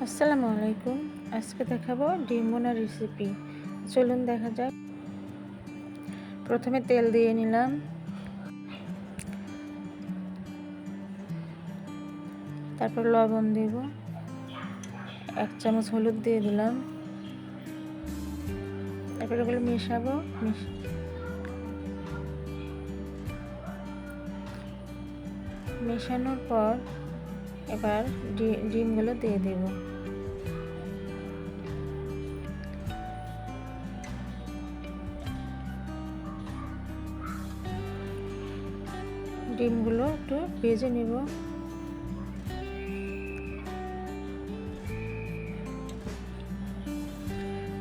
আসসালামু আলাইকুম। আজকে দেখাবো ডিম ভুনা রেসিপি। চলুন দেখা যাক। প্রথমে তেল দিয়ে নিলাম, তারপর লবণ দেব, 1 চামচ হলুদ দিয়ে দিলাম, তারপর এগুলো মেশাবো। মেশানোর পর এবার ডিমগুলো দিয়ে দেব। ডিমগুলো একটু ভেজে নেব।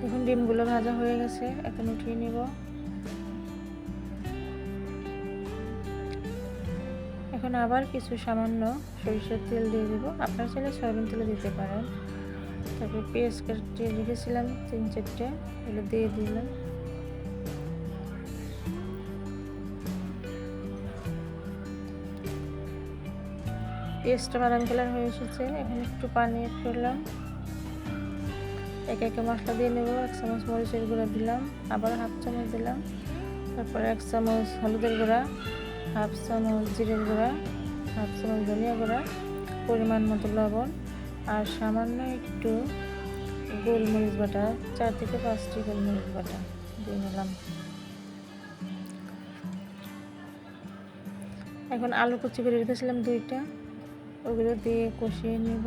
দেখুন ডিমগুলো ভাজা হয়ে গেছে, এখন উঠিয়ে নেব। এখন আবার কিছু সামান্য সরিষার তেল দিয়ে দেবো, আপনারা চাইলে সয়াবিন তেলে দিতে পারেন। তারপর পেঁয়াজ কেটে রেখেছিলাম 3-4টে, এগুলো দিয়ে দিলাম। পেঁয়াজটা বাদামি কালার হয়ে এসেছে, এখন একটু পানি অ্যাড করলাম। একে একে মশলা দিয়ে নেব। 1 চামচ মরিচের গুঁড়া দিলাম, আবার 1/2 চামচ দিলাম। তারপর 1 চামচ হলুদের গুঁড়া, 1/2 চামচ জিরের গুঁড়া, 1/2 চামচ ধনিয়া গুঁড়া, পরিমাণ মতো লবণ আর সামান্য একটু গোলমরিচ বাটা, 4 থেকে 5টি গোলমরিচ বাটা দিয়ে নিলাম। এখন আলু কুচি করে রেখেছিলাম 2টা, ওগুলো দিয়ে কষিয়ে নিব।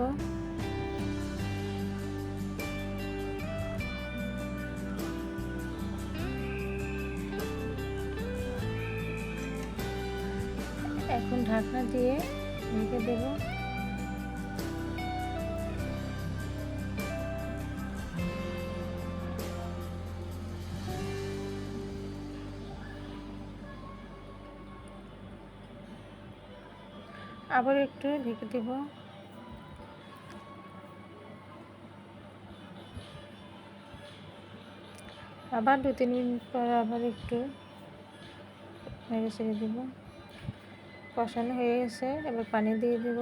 এখন ঢাকনা দিয়ে ঢেকে দেব। আবার একটু ঢেকে দেব। আবার 2-3 মিনিট পর আবার একটু নেড়ে ছেড়ে দেব। কষানো হয়ে গেছে, এবার পানি দিয়ে দেব।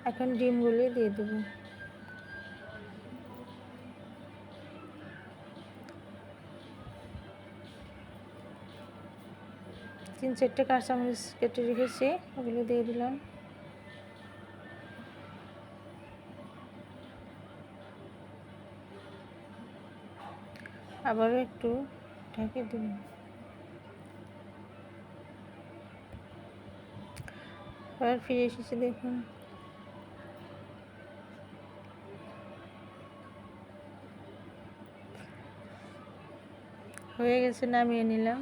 এখন ডিমগুলি দিয়ে দেব। তিন চারটে কাঁচামরিচ কেটে রেখেছি, ওগুলো দিয়ে দিলাম। আবারও একটু ঢেকে দেব। আবার ফিরে এসেছি, দেখুন। হয়ে গেছে, নামিয়ে নিলাম।